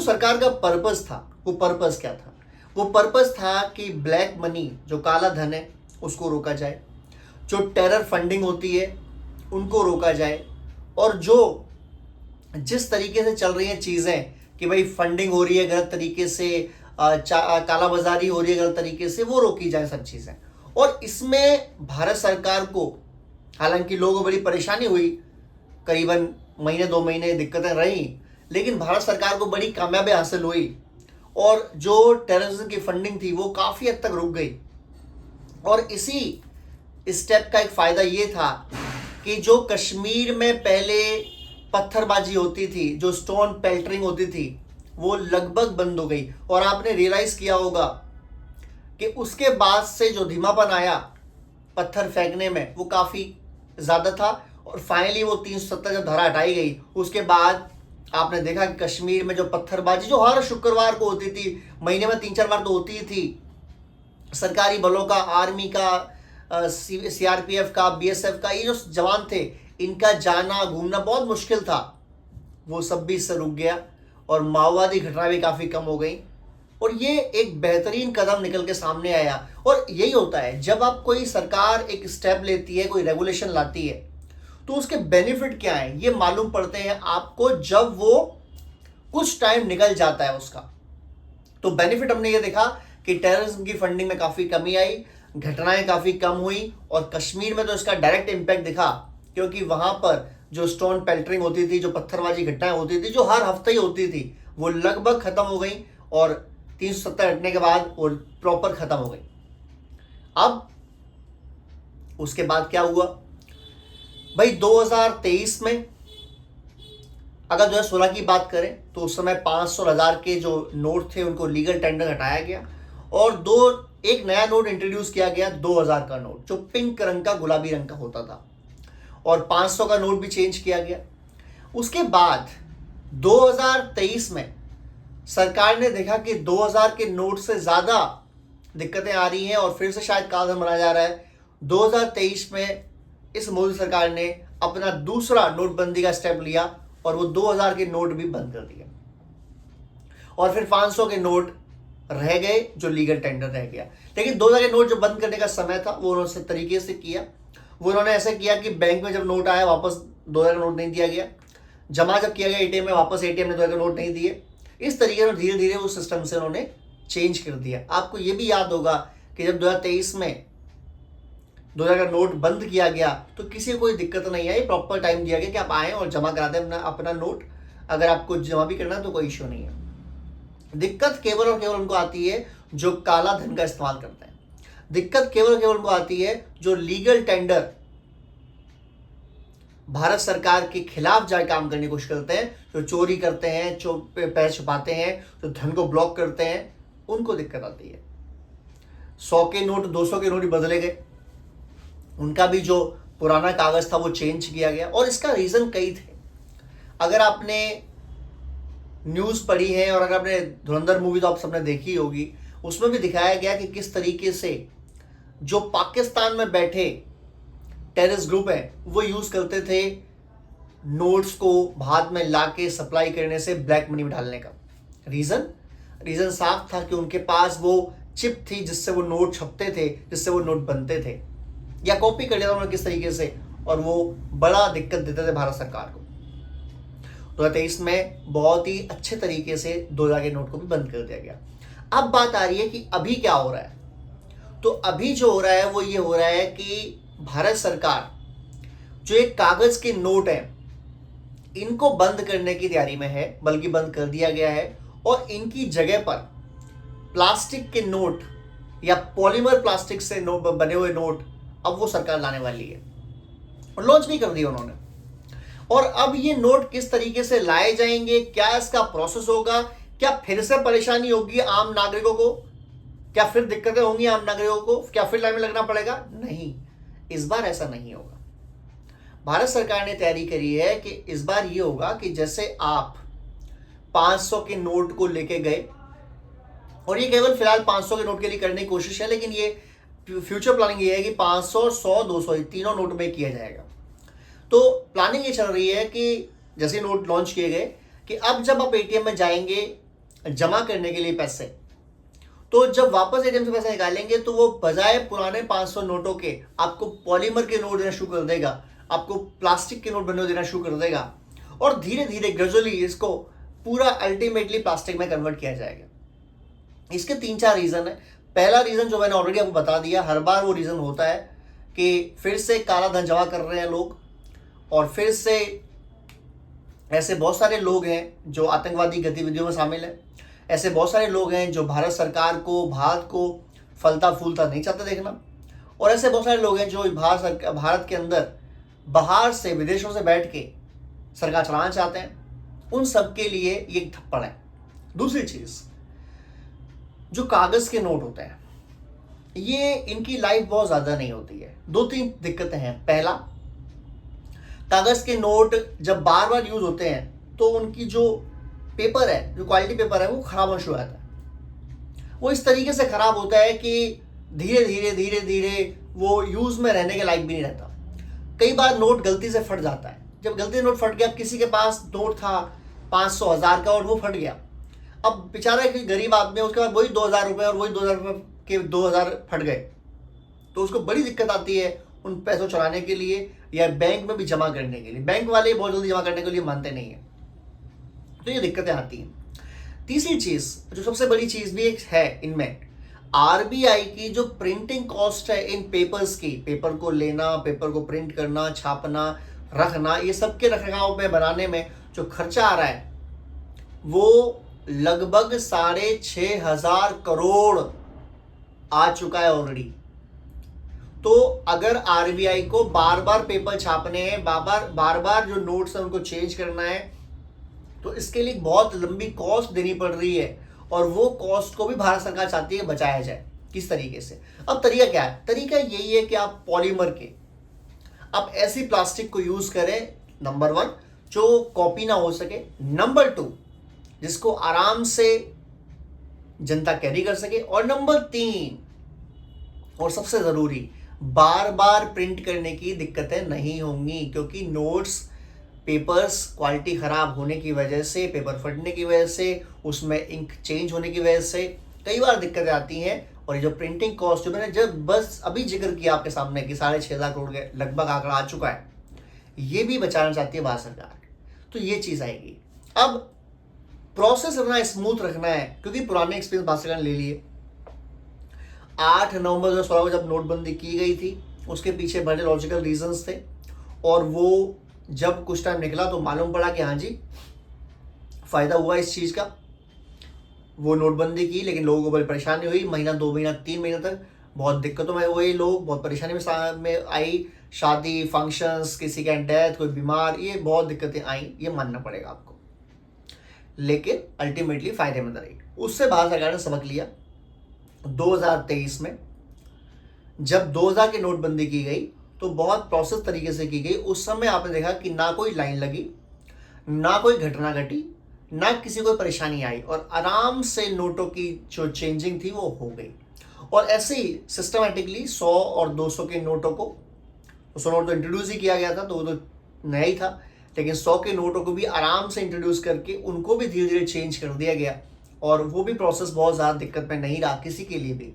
सरकार का पर्पस था, वो पर्पस क्या था? वो पर्पस था कि ब्लैक मनी, जो काला धन है, उसको रोका जाए, जो टेरर फंडिंग होती है उनको रोका जाए, और जो जिस तरीके से चल रही हैं चीज़ें कि भाई फंडिंग हो रही है गलत तरीके से, काला बाजारी हो रही है गलत तरीके से, वो रोकी जाए सब चीज़ें। और इसमें भारत सरकार को, हालांकि लोगों को बड़ी परेशानी हुई, करीबन महीने 2 महीने दिक्कतें रही, लेकिन भारत सरकार को बड़ी कामयाबी हासिल हुई और जो टेररिज्म की फंडिंग थी वो काफ़ी हद तक रुक गई। और इसी स्टेप का एक फ़ायदा ये था कि जो कश्मीर में पहले पत्थरबाजी होती थी, जो स्टोन पेल्टरिंग होती थी, वो लगभग बंद हो गई। और आपने रियलाइज़ किया होगा कि उसके बाद से जो धीमापन आया पत्थर फेंकने में वो काफ़ी ज़्यादा था, और फाइनली वो 370 जब धारा हटाई गई, उसके बाद आपने देखा कि कश्मीर में जो पत्थरबाजी जो हर शुक्रवार को होती थी, महीने में 3-4 बार तो होती ही थी, सरकारी बलों का, आर्मी का, सीआरपीएफ का, बीएसएफ का, ये जो जवान थे, इनका जाना घूमना बहुत मुश्किल था, वो सब भी इससे रुक गया और माओवादी घटना भी काफ़ी कम हो गई। और ये एक बेहतरीन कदम निकल के सामने आया। और यही होता है, जब आप कोई सरकार एक स्टेप लेती है, कोई रेगुलेशन लाती है, तो उसके बेनिफिट क्या है ये मालूम पड़ते हैं आपको जब वो कुछ टाइम निकल जाता है उसका। तो बेनिफिट हमने ये देखा कि टेररिज्म की फंडिंग में काफ़ी कमी आई, घटनाएं काफ़ी कम हुई, और कश्मीर में तो इसका डायरेक्ट इम्पैक्ट दिखा, क्योंकि वहाँ पर जो स्टोन पेल्टरिंग होती थी, जो पत्थरबाजी घटनाएं होती थी, जो हर हफ्ते ही होती थी, वो लगभग ख़त्म हो गई, और 370 हटने के बाद वो प्रॉपर ख़त्म हो गई। अब उसके बाद क्या हुआ भाई, 2023 में अगर 2016 की बात करें तो उस समय 500 और 1000 के जो नोट थे उनको लीगल टेंडर हटाया गया, और एक नया नोट इंट्रोड्यूस किया गया, 2000 का नोट, जो पिंक रंग का, गुलाबी रंग का होता था, और 500 का नोट भी चेंज किया गया। उसके बाद 2023 में सरकार ने देखा कि 2000 के नोट से ज़्यादा दिक्कतें आ रही हैं और फिर से शायद काला धन बना जा रहा है। 2023 में इस मोदी सरकार ने अपना दूसरा नोटबंदी का स्टेप लिया और वो 2000 के नोट भी बंद कर दिए, और फिर 500 के नोट रह गए जो लीगल टेंडर रह गया। लेकिन 2000 के नोट जो बंद करने का समय था वो उन्होंने तरीके से किया। वो उन्होंने ऐसे किया कि बैंक में जब नोट आया वापस 2000 का नोट नहीं दिया गया, जमा जब किया गया एटीएम में, वापस एटीएम ने 2000 का नोट नहीं दिए। इस तरीके से धीरे धीरे उस सिस्टम से उन्होंने चेंज कर दिया। आपको ये भी याद होगा कि जब 2023 में 2000 का नोट बंद किया गया तो किसी को कोई दिक्कत नहीं आई, प्रॉपर टाइम दिया गया कि आप आएँ और जमा करा दें अपना नोट, अगर आपको जमा भी करना है तो कोई इश्यू नहीं है। दिक्कत केवल और केवल उनको आती है जो काला धन का इस्तेमाल करते हैं। दिक्कत केवल और केवल उनको आती है जो लीगल टेंडर भारत सरकार के खिलाफ जाए काम करने की कोशिश करते हैं, जो चोरी करते हैं, जो पैसे छुपाते हैं, जो धन को ब्लॉक करते हैं, उनको दिक्कत आती है। 100 के नोट 200 के नोट ही बदले गए, उनका भी जो पुराना कागज था वो चेंज किया गया, और इसका रीजन कई थे। अगर आपने न्यूज़ पढ़ी है और अगर आपने धुरंधर मूवी तो आप सबने देखी होगी, उसमें भी दिखाया गया कि किस तरीके से जो पाकिस्तान में बैठे टेररिस्ट ग्रुप है वो यूज़ करते थे नोट्स को भारत में लाके सप्लाई करने से ब्लैक मनी में डालने का। रीज़न साफ था कि उनके पास वो चिप थी जिससे वो नोट छपते थे, जिससे वो नोट बनते थे, या कॉपी कर लिया था उन्होंने किस तरीके से, और वो बड़ा दिक्कत देते थे भारत सरकार को। 2023 में बहुत ही अच्छे तरीके से 2000 के नोट को भी बंद कर दिया गया। अब बात आ रही है कि अभी क्या हो रहा है। तो अभी जो हो रहा है वो ये हो रहा है कि भारत सरकार जो एक कागज के नोट है इनको बंद करने की तैयारी में है, बल्कि बंद कर दिया गया है, और इनकी जगह पर प्लास्टिक के नोट या पॉलीमर प्लास्टिक से बने हुए नोट अब वो सरकार लाने वाली है, और लॉन्च भी कर दिया उन्होंने। और अब ये नोट किस तरीके से लाए जाएंगे, क्या इसका प्रोसेस होगा, क्या फिर से परेशानी होगी आम नागरिकों को, क्या फिर दिक्कतें होंगी आम नागरिकों को, क्या फिर लाइन में लगना पड़ेगा? नहीं, इस बार ऐसा नहीं होगा। भारत सरकार ने तैयारी करी है कि इस बार ये होगा कि जैसे आप 500 के नोट को लेके गए, और ये केवल फिलहाल 500 के नोट के लिए करने की कोशिश है, लेकिन ये फ्यूचर प्लानिंग ये है कि 500, 100, 200 तीनों नोट में किया जाएगा। तो प्लानिंग ये चल रही है कि जैसे नोट लॉन्च किए गए कि अब जब आप एटीएम में जाएंगे जमा करने के लिए पैसे, तो जब वापस एटीएम से पैसे निकालेंगे तो वो बजाय पुराने 500 नोटों के आपको पॉलीमर के नोट देना शुरू कर देगा, आपको प्लास्टिक के नोट बनने देना शुरू कर देगा, और धीरे धीरे ग्रेजुअली इसको पूरा अल्टीमेटली प्लास्टिक में कन्वर्ट किया जाएगा। इसके 3-4 रीजन है। पहला रीजन जो मैंने ऑलरेडी आपको बता दिया, हर बार वो रीजन होता है कि फिर से काला धन जमा कर रहे हैं लोग, और फिर से ऐसे बहुत सारे लोग हैं जो आतंकवादी गतिविधियों में शामिल हैं, ऐसे बहुत सारे लोग हैं जो भारत सरकार को, भारत को फलता फूलता नहीं चाहते देखना, और ऐसे बहुत सारे लोग हैं जो भारत के अंदर बाहर से, विदेशों से बैठ के सरकार चलाना चाहते हैं। उन सब के लिए ये एक थप्पड़ है। दूसरी चीज, जो कागज के नोट होते हैं, ये इनकी लाइफ बहुत ज्यादा नहीं होती है। 2-3 दिक्कतें हैं। पहला, कागज के नोट जब बार बार यूज होते हैं तो उनकी जो पेपर है, जो क्वालिटी पेपर है, वो खराब होना शुरू हो जाता है। वो इस तरीके से खराब होता है कि धीरे धीरे धीरे धीरे वो यूज में रहने के लायक भी नहीं रहता। कई बार नोट गलती से फट जाता है। जब गलती से नोट फट गया, किसी के पास नोट था 500, 1000 का और वो फट गया, अब बेचारा एक गरीब आदमी है, उसके बाद वही 2000 रुपये और वही 2000 रुपये के 2000 फट गए, तो उसको बड़ी दिक्कत आती है उन पैसों चलाने के लिए या बैंक में भी जमा करने के लिए। बैंक वाले बहुत जल्दी जमा करने के लिए मानते नहीं है, तो ये दिक्कतें आती हैं। तीसरी चीज, जो सबसे बड़ी चीज भी एक है इनमें, आरबीआई की जो प्रिंटिंग कॉस्ट है इन पेपर्स की, पेपर को लेना, पेपर को प्रिंट करना, छापना, रखना, ये सब के रखरखाव में, बनाने में जो खर्चा आ रहा है, वो लगभग 6,500 करोड़ आ चुका है ऑलरेडी। तो अगर आरबीआई को बार बार पेपर छापने हैं, बार बार जो नोट्स है उनको चेंज करना है, तो इसके लिए बहुत लंबी कॉस्ट देनी पड़ रही है, और वो कॉस्ट को भी भारत सरकार चाहती है बचाया जाए। किस तरीके से? अब तरीका क्या है? तरीका यही है कि आप पॉलीमर के, आप ऐसी प्लास्टिक को यूज करें, नंबर 1, जो कॉपी ना हो सके, नंबर 2, जिसको आराम से जनता कैरी कर सके, और नंबर 3 और सबसे जरूरी, बार बार प्रिंट करने की दिक्कतें नहीं होंगी, क्योंकि नोट्स, पेपर्स क्वालिटी खराब होने की वजह से, पेपर फटने की वजह से, उसमें इंक चेंज होने की वजह से कई बार दिक्कतें आती हैं। और ये जो प्रिंटिंग कॉस्ट, जो मैंने जब बस अभी जिक्र किया आपके सामने कि 6,500 करोड़ के लगभग आंकड़ा आ चुका है, ये भी बचाना चाहती है भारत सरकार, तो ये चीज आएगी। अब प्रोसेस अपना स्मूथ रखना है, क्योंकि पुराने एक्सपीरियंस भारत सरकार ने ले लिए। 8 नवंबर 2016 को जब नोटबंदी की गई थी, उसके पीछे बड़े लॉजिकल रीजंस थे, और वो जब कुछ टाइम निकला तो मालूम पड़ा कि हाँ जी फायदा हुआ इस चीज़ का। वो नोटबंदी की, लेकिन लोगों को बड़ी परेशानी हुई, महीना, 2 महीना, 3 महीने तक बहुत दिक्कतों में हुए लोग, बहुत परेशानी में आई, शादी, फंक्शंस, किसी का डेथ, कोई बीमार, ये बहुत दिक्कतें आई, ये मानना पड़ेगा आपको, लेकिन अल्टीमेटली फायदेमंद रही। उससे भारत सरकार ने सबक लिया। 2023 में जब 2000 की नोटबंदी की गई तो बहुत प्रोसेस तरीके से की गई। उस समय आपने देखा कि ना कोई लाइन लगी, ना कोई घटना घटी, ना किसी को परेशानी आई, और आराम से नोटों की जो चेंजिंग थी वो हो गई। और ऐसे ही सिस्टमेटिकली 100 और 200 के नोटों को, 100 नोट तो इंट्रोड्यूस ही किया गया था, तो वो तो नया ही था, लेकिन 100 के नोटों को भी आराम से इंट्रोड्यूस करके उनको भी धीरे धीरे चेंज कर दिया गया, और वो भी प्रोसेस बहुत ज़्यादा दिक्कत में नहीं रहा किसी के लिए भी।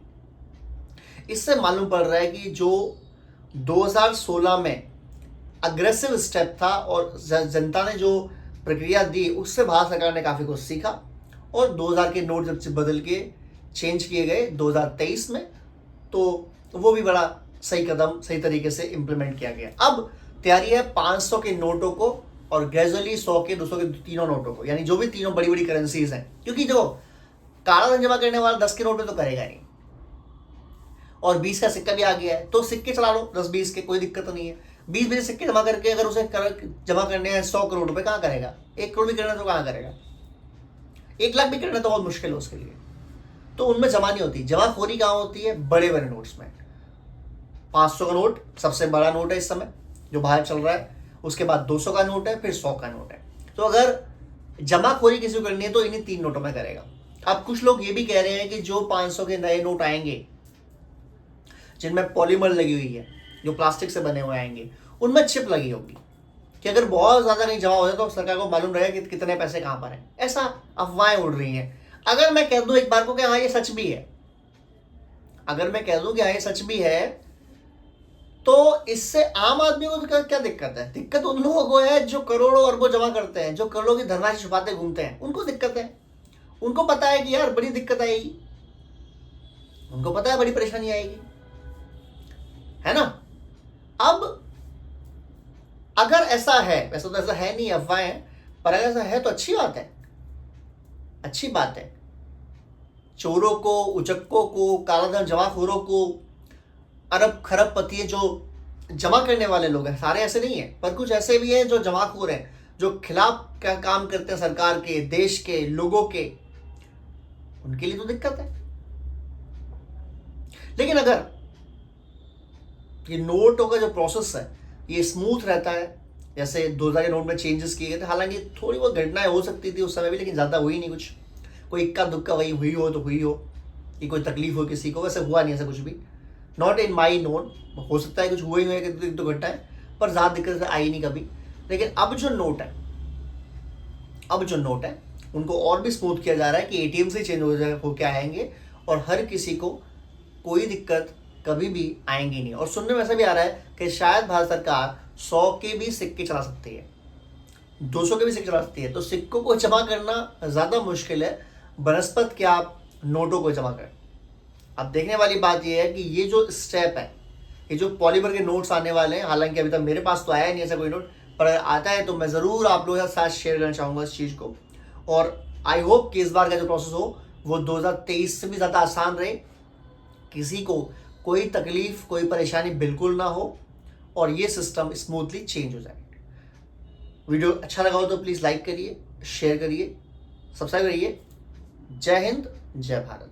इससे मालूम पड़ रहा है कि जो 2016 में अग्रेसिव स्टेप था और जनता ने जो प्रक्रिया दी, उससे भारत सरकार ने काफ़ी कुछ सीखा, और 2000 के नोट जब बदल के चेंज किए गए 2023 में, तो वो भी बड़ा सही कदम, सही तरीके से इम्प्लीमेंट किया गया। अब तैयारी है 500 के नोटों को और ग्रेजुअली 100 के, 200 के, तीनों नोटों को, यानी जो भी तीनों बड़ी बड़ी करेंसीज हैं, क्योंकि जो काला धन जमा करने वाला 10 के नोट में तो करेगा नहीं, और 20 का सिक्का भी आ गया है, तो सिक्के चला लो 10-20 के, कोई दिक्कत नहीं है। 20 सिक्के जमा करके अगर उसे जमा करने हैं 100 करोड़ रुपए, कहाँ करेगा? 1 करोड़ भी करना तो कहाँ करेगा? 1 लाख भी करना तो बहुत मुश्किल है उसके लिए। तो उनमें जमा नहीं होती। जमाखोरी कहाँ होती है? बड़े बड़े नोट्स में। 500 का नोट सबसे बड़ा नोट है इस समय जो बाहर चल रहा है, उसके बाद 200 का नोट है, फिर 100 का नोट है। तो अगर जमाखोरी किसी को करनी है तो इन्हीं 3 नोटों में करेगा। अब कुछ लोग ये भी कह रहे हैं कि जो 500 के नए नोट आएंगे जिनमें पॉलीमर लगी हुई है, जो प्लास्टिक से बने हुए आएंगे, उनमें चिप लगी होगी कि अगर बहुत ज़्यादा कहीं जमा हो जाए तो सरकार को मालूम रहेगा कि कितने पैसे कहाँ पर हैं। ऐसा अफवाहें उड़ रही हैं। अगर मैं कह दूं एक बार को कि हाँ ये सच भी है, अगर मैं कह दूं कि हाँ ये सच भी है, तो इससे आम आदमी को तो क्या दिक्कत है? दिक्कत उन लोगों को है जो करोड़ों अरबों जमा करते हैं, जो करोड़ों की धनराशि छुपाते घूमते हैं, उनको दिक्कत है। उनको पता है कि यार बड़ी दिक्कत आएगी, उनको पता है बड़ी परेशानी आएगी, है ना। अब अगर ऐसा है, वैसे तो ऐसा है नहीं, अफवाह है, पर अगर ऐसा है तो अच्छी बात है, अच्छी बात है। चोरों को, उचक्कों को, कालाधन जमाखोरों को, अरब खरब पति जो जमा करने वाले लोग हैं, सारे ऐसे नहीं है, पर कुछ ऐसे भी हैं जो जमाखोर हैं, जो खिलाफ का काम करते हैं सरकार के, देश के, लोगों के, उनके लिए तो दिक्कत है। लेकिन अगर ये नोटों का जो प्रोसेस है ये स्मूथ रहता है, जैसे 2000 के नोट में चेंजेस किए गए थे, हालांकि थोड़ी बहुत घटनाएं हो सकती थी उस समय भी, लेकिन ज़्यादा हुई नहीं कुछ, कोई इक्का दुक्का वही हुई हो तो हुई हो, कि कोई तकलीफ हो किसी को, वैसे हुआ नहीं ऐसा कुछ भी, नॉट इन माई नोन। हो सकता है कुछ हुए हुए एक दो घटनाएं, पर ज़्यादा दिक्कत आई नहीं कभी। लेकिन अब जो नोट है, अब जो नोट है उनको और भी स्मूथ किया जा रहा है कि एटीएम से चेंज हो के आएंगे और हर किसी को कोई दिक्कत कभी भी आएंगी नहीं। और सुनने में ऐसा भी आ रहा है कि शायद भारत सरकार 100 के भी सिक्के चला सकती है, 200 के भी सिक्के चला सकती है। तो सिक्कों को जमा करना ज़्यादा मुश्किल है बनस्पत के आप नोटों को जमा करें। अब देखने वाली बात यह है कि ये जो स्टेप है, ये जो पॉलीमर के नोट्स आने वाले हैं, हालांकि अभी तक मेरे पास तो आया नहीं ऐसा कोई नोट, पर अगर आता है तो मैं ज़रूर आप लोगों के साथ शेयर करना चाहूँगा इस चीज़ को। और आई होप कि इस बार का जो प्रोसेस हो वो 2023 से भी ज़्यादा आसान रहे, किसी को कोई तकलीफ, कोई परेशानी बिल्कुल ना हो, और ये सिस्टम स्मूथली चेंज हो जाए। वीडियो अच्छा लगा हो तो प्लीज़ लाइक करिए, शेयर करिए, सब्सक्राइब करिए। जय हिंद, जय भारत।